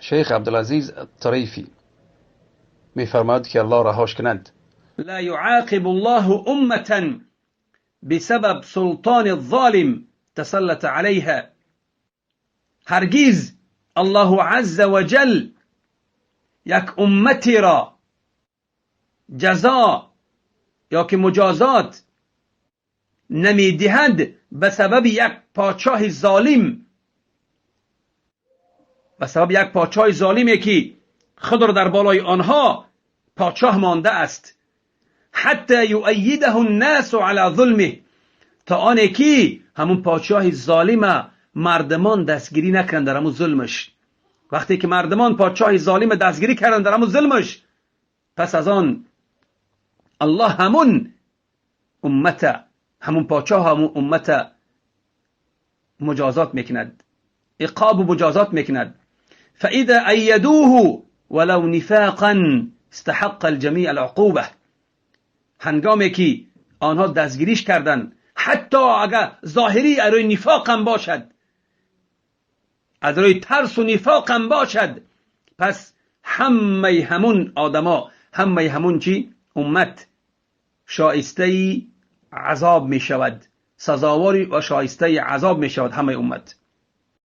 شیخ عبدالعزیز طریفی میفرماد که الله رهاش کند. لا يعاقب الله أمة بسبب سلطان الظالم تسلط عليها. هرگز الله عز وجل یک امتی را جزا یا که مجازات نمیدهد به سبب یک پادشاه ظالم، به سبب یک پادشاه ظالمی که خود را در بالای آنها پادشاه مانده است. حتی یؤیده الناس علی ظلمه، تا آنه که همون پادشاه ظالم مردمان دستگیری نکنن در همون ظلمش. وقتی که مردمان پادشاه ظالم دستگیری کردن در همون ظلمش، پس از آن الله همون امت، همون پادشاه، همون امت مجازات میکند، عقاب و مجازات میکند. فاذا ایدوه ولو نفاقا استحق الجميع العقوبه. هنگامی که آنها دستگیریش کردن، حتی اگر ظاهری از روی نفاق هم باشد، از روی ترس و نفاق هم باشد، پس همه همون آدما، همه همون چی امت شایسته عذاب می شود، سزاواری و شایسته عذاب می شود همه امت.